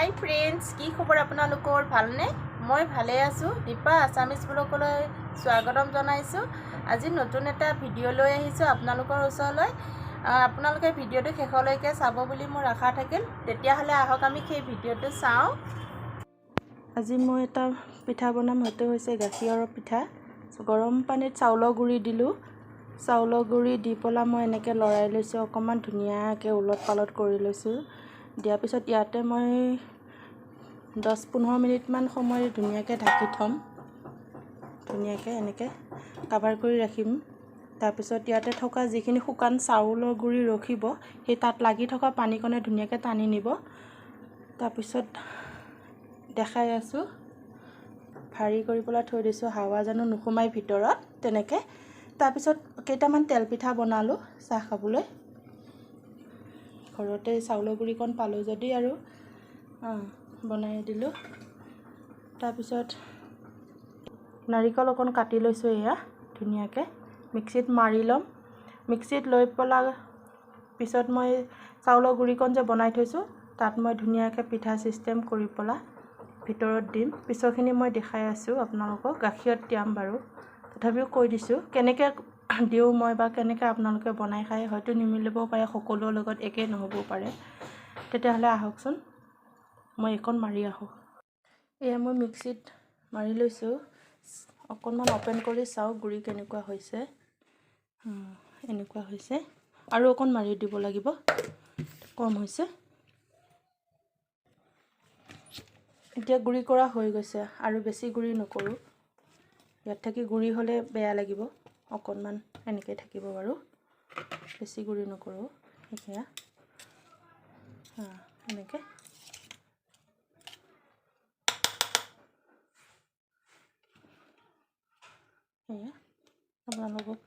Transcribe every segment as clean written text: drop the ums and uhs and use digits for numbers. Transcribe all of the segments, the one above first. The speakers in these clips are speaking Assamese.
হাই ফ্ৰেণ্ডছ, কি খবৰ আপোনালোকৰ? ভালনে? মই ভালে আছোঁ। দীপা আছামিজ ব্লগলৈ স্বাগতম জনাইছোঁ। আজি নতুন এটা ভিডিঅ' লৈ আহিছোঁ আপোনালোকৰ ওচৰলৈ। আপোনালোকে ভিডিঅ'টো শেষলৈকে চাব বুলি মোৰ আশা থাকিল। তেতিয়াহ'লে আহক আমি সেই ভিডিঅ'টো চাওঁ। আজি মই এটা পিঠা বনাম, সেইটো হৈছে গাখীৰৰ পিঠা। গৰম পানীত চাউলৰ গুড়ি দিলোঁ। চাউলৰ গুড়ি দি পেলাই মই এনেকৈ লৰাই লৈছোঁ, অকণমান ধুনীয়াকৈ ওলট পালট কৰি লৈছোঁ। দিয়াৰ পিছত ইয়াতে মই 10-15 মিনিটমান সময় ধুনীয়াকৈ ঢাকি থ'ম। ধুনীয়াকৈ এনেকৈ কাভাৰ কৰি ৰাখিম। তাৰপিছত ইয়াতে থকা যিখিনি শুকান চাউলৰ গুড়ি ৰখিব, সেই তাত লাগি থকা পানীকণে ধুনীয়াকৈ টানি নিব। তাৰপিছত দেখাই আছোঁ, ভাৰী কৰি পেলাই থৈ দিছোঁ, হাৱা জানো নোসোমাই ভিতৰত তেনেকৈ। তাৰপিছত কেইটামান তেল পিঠা বনালোঁ চাহ খাবলৈ। ঘৰতে চাউলৰ গুড়িকণ পালোঁ যদি আৰু বনাই দিলোঁ। তাৰপিছত নাৰিকল অকণ কাটি লৈছোঁ, এয়া ধুনীয়াকৈ মিক্সিত মাৰি ল'ম। মিক্সিত লৈ পেলাই পিছত মই চাউলৰ গুড়িকণ যে বনাই থৈছোঁ, তাত মই ধুনীয়াকৈ পিঠা ছিষ্টেম কৰি পেলাই ভিতৰত দিম। পিছৰখিনি মই দেখাই আছোঁ আপোনালোকক, গাখীৰত তিয়াম বাৰু, তথাপিও কৈ দিছোঁ কেনেকৈ দিওঁ মই বা কেনেকৈ আপোনালোকে বনাই খায়। হয়তো নিমিলিবও পাৰে, সকলোৰ লগত একেই নহ'বও পাৰে। তেতিয়াহ'লে আহকচোন, মই এইকণ মাৰি আহোঁ। এয়া মই মিক্সিত মাৰি লৈছোঁ। অকণমান অ'পেন কৰি চাওঁ গুড়ি কেনেকুৱা হৈছে। এনেকুৱা হৈছে, আৰু অকণ মাৰি দিব লাগিব, কম হৈছে। এতিয়া গুড়ি কৰা হৈ গৈছে, আৰু বেছি গুড়ি নকৰোঁ। ইয়াত থাকি গুড়ি হ'লে বেয়া লাগিব, অকণমান এনেকৈ থাকিব বাৰু, বেছি গুড়ি নকৰোঁ। এতিয়া এনেকৈ এয়া আপোনালোকক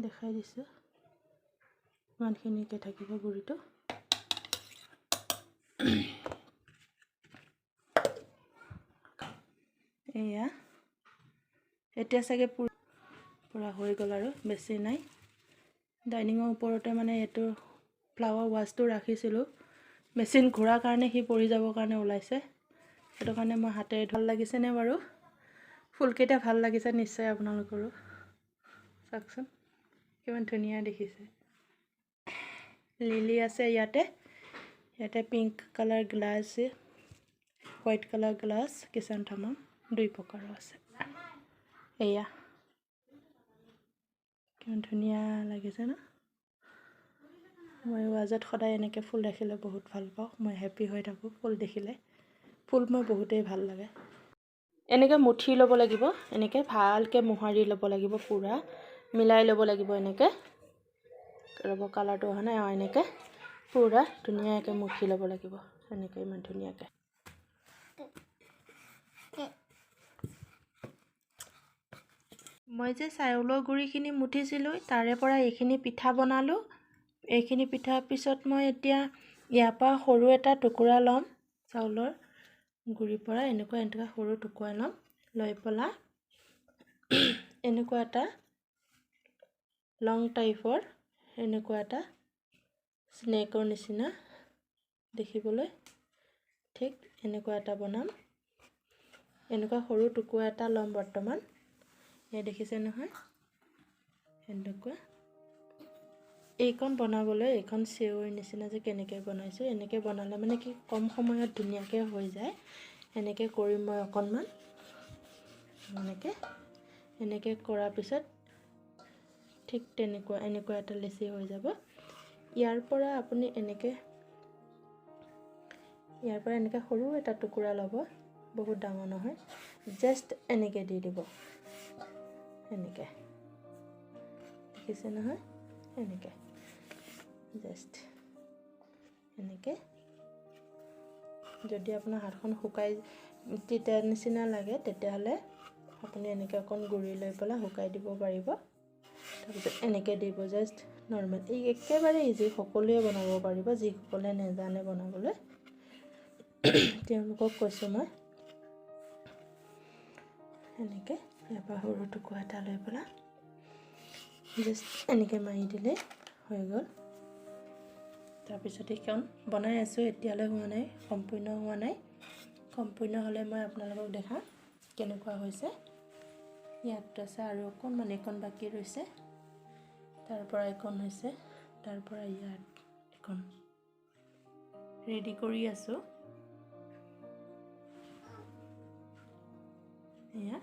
দেখাই দিছোঁ, ইমানখিনিকে থাকিব গুড়িটো। এয়া এতিয়া চাগে পূৰা হৈ গ'ল, আৰু বেছি নাই। ডাইনিঙৰ ওপৰতে মানে এইটো ফ্লাৱাৰ ৱাছটো ৰাখিছিলোঁ, মেচিন ঘূৰাৰ কাৰণে সি পৰি যাবৰ কাৰণে ওলাইছে। সেইটো কাৰণে মই হাতেৰে ভাল লাগিছেনে বাৰু? ফুলকেইটা ভাল লাগিছে নিশ্চয় আপোনালোকৰো। চাওকচোন কিমান ধুনীয়া দেখিছে। লিলি আছে ইয়াতে pink colour glass, white colour glass, kitchen thermal 2 প্ৰকাৰৰ আছে। এয়া কিমান ধুনীয়া লাগিছে ন? মই ৱাজত সদায় এনেকৈ ফুল দেখিলে বহুত ভাল পাওঁ। মই হেপ্পী হৈ থাকোঁ ফুল দেখিলে। ফুল মই বহুতেই ভাল লাগে। এনেকৈ মুঠি ল'ব লাগিব, এনেকৈ ভালকৈ মোহাৰি ল'ব লাগিব, পূৰা মিলাই ল'ব লাগিব। এনেকৈ ৰ'ব, কালাৰটো অহা নাই। এনেকৈ পূৰা ধুনীয়াকৈ মুঠি ল'ব লাগিব, এনেকৈ ইমান ধুনীয়াকৈ। মই যে চাউলৰ গুড়িখিনি মুঠিছিলোঁ, তাৰে পৰা এইখিনি পিঠা বনালোঁ। এইখিনি পিঠাৰ পিছত মই এতিয়া ইয়াৰ পৰা সৰু এটা টুকুৰা ল'ম, চাউলৰ গুড়িৰ পৰা এনেকুৱা সৰু টুকুৰা ল'ম। লৈ পেলাই এনেকুৱা এটা লং টাইপৰ, এনেকুৱা এটা স্নেকৰ নিচিনা দেখিবলৈ, ঠিক এনেকুৱা এটা বনাম। এনেকুৱা সৰু টুকুৰা এটা ল'ম বৰ্তমান। এয়া দেখিছে নহয়, এনেকুৱা। এইখন বনাবলৈ, এইখন চেৱৈৰ নিচিনা যে কেনেকৈ বনাইছোঁ, এনেকৈ বনালে মানে কি কম সময়ত ধুনীয়াকৈ হৈ যায়। এনেকৈ কৰিম মই অকণমান, এনেকৈ কৰাৰ পিছত ঠিক এনেকুৱা এটা লেচি হৈ যাব। ইয়াৰ পৰা আপুনি এনেকৈ সৰু এটা টুকুৰা ল'ব, বহুত ডাঙৰ নহয়, জাষ্ট এনেকৈ দি দিব। এনেকৈ দেখিছে নহয়, এনেকৈ জাষ্ট এনেকৈ। যদি আপোনাৰ হাতখন শুকাই তিতা নিচিনা লাগে, তেতিয়াহ'লে আপুনি এনেকৈ অকণ গুড়ি লৈ পেলাই শুকাই দিব পাৰিব। তাৰপিছত এনেকৈ দিব, জাষ্ট নৰ্মেল। এই একেবাৰে ইজি, সকলোৱে বনাব পাৰিব। যিসকলে নেজানে বনাবলৈ, তেওঁলোকক কৈছোঁ মই। এনেকৈ ইয়াৰ পৰা সৰু টুকুৰা এটা লৈ পেলাই জাষ্ট এনেকৈ মাৰি দিলেই হৈ গ'ল। তাৰপিছত এইখন বনাই আছোঁ, এতিয়ালৈ হোৱা নাই, সম্পূৰ্ণ হোৱা নাই। সম্পূৰ্ণ হ'লে মই আপোনালোকক দেখাম কেনেকুৱা হৈছে। ইয়াত আছে আৰু অকণমান এইখন বাকী ৰৈছে, তাৰ পৰা এইখন হৈছে, তাৰ পৰা ইয়াত এইখন ৰেডি কৰি আছোঁ। এয়া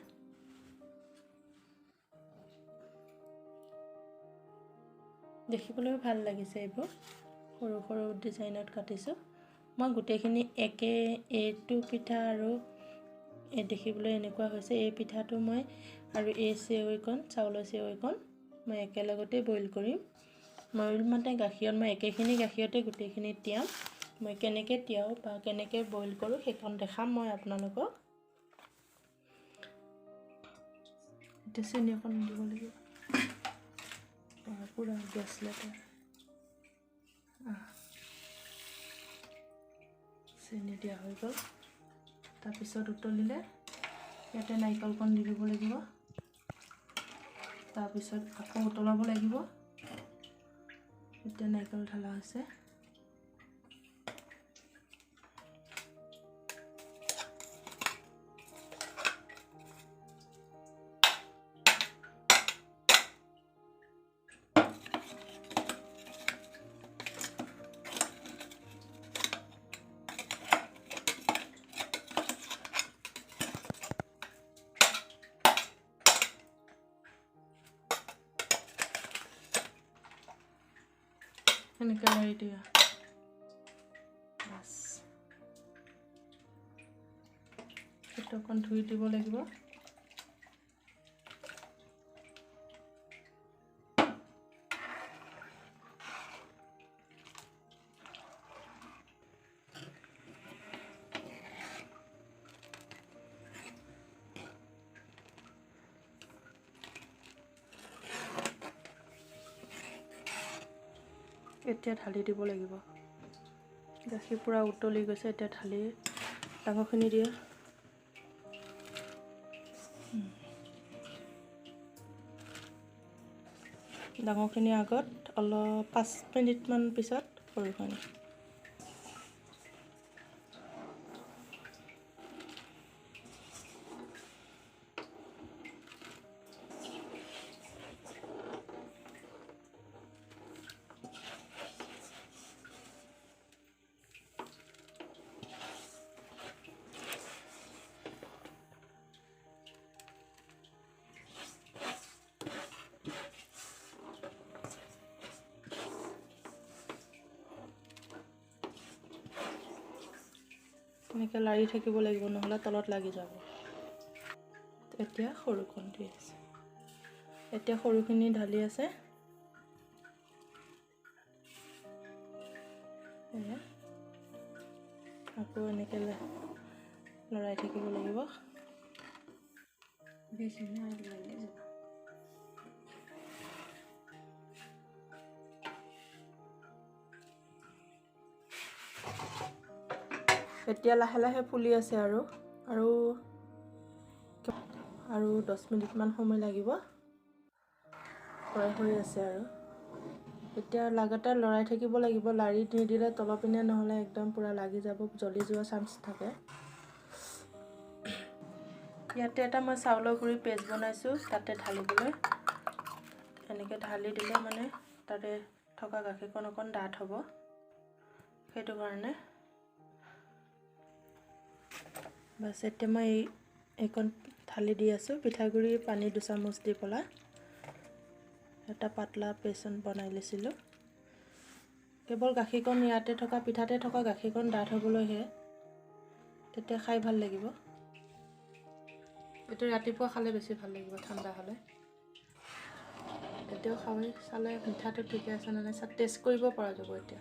দেখিবলৈও ভাল লাগিছে, এইবোৰ সৰু সৰু ডিজাইনত কাটিছোঁ। মই গোটেইখিনি একে এইটো পিঠা আৰু এই দেখিবলৈ এনেকুৱা হৈছে। এই পিঠাটো মই আৰু এই চেৱৈকণ, চাউলৰ চেৱৈকণ মই একেলগতে বইল কৰিম। বইল মানে গাখীৰত মই একেখিনি গাখীৰতে গোটেইখিনি তিয়াম। মই কেনেকৈ তিয়াওঁ বা কেনেকৈ বইল কৰোঁ সেইখন দেখাম মই আপোনালোকক। এতিয়া চেনি অকণ দিব লাগিব, পুৰা গেছ লেটাৰ। চেনি দিয়া হৈ গ'ল। তাৰপিছত উতলিলে ইয়াতে নাৰিকলকণ দি দিব লাগিব। তাৰপিছত আকৌ উতলাব লাগিব। এতিয়া নাৰিকল ঢালা হৈছে। এনেকৈ লাৰি দিয়া। বাছ সেইটো অকণ ধুই দিব লাগিব। এতিয়া ঢালি দিব লাগিব। গাখীৰ পূৰা উতলি গৈছে, এতিয়া ঢালি ডাঙৰখিনি দিয়ে। ডাঙৰখিনি আগত অলপ 5 মিনিটমান পিছত সৰুখিনি। এনেকৈ লাৰি থাকিব লাগিব, নহ'লে তলত লাগি যাব। এতিয়া সৰুখন দি আছে। এতিয়া সৰুখিনি ঢালি আছে। আকৌ এনেকৈ লৰাই থাকিব লাগিব। এতিয়া লাহে লাহে ফুলি আছে আৰু 10 মিনিটমান সময় লাগিব। ফ্ৰাই হৈ আছে আৰু এতিয়া লাগাতাৰ লৰাই থাকিব লাগিব। লাৰি নিদিলে তলৰ পিনে নহ'লে একদম পূৰা লাগি যাব, জ্বলি যোৱা চান্স থাকে। ইয়াতে এটা মই চাউলৰ গুড়ি পেষ্ট বনাইছোঁ, তাতে ঢালিবলৈ। এনেকৈ ঢালি দিলে মানে তাতে থকা গাখীৰকণ অকণ ডাঠ হ'ব, সেইটো কাৰণে। বাছ এতিয়া মই এইকণ ঢালি দি আছোঁ। পিঠাগুড়ি পানী 2 চামুচ দি পেলাই এটা পাতলা পেষ্ট বনাই লৈছিলোঁ। কেৱল গাখীৰকণ ইয়াতে থকা পিঠাতে থকা গাখীৰকণ ডাঠ হ'বলৈহে, তেতিয়া খাই ভাল লাগিব। এইটো ৰাতিপুৱা খালে বেছি ভাল লাগিব, ঠাণ্ডা হ'লে। এতিয়াও খাই চালে মিঠাটো ঠিকে আছে নে নাই টেষ্ট কৰিব পৰা যাব এতিয়া।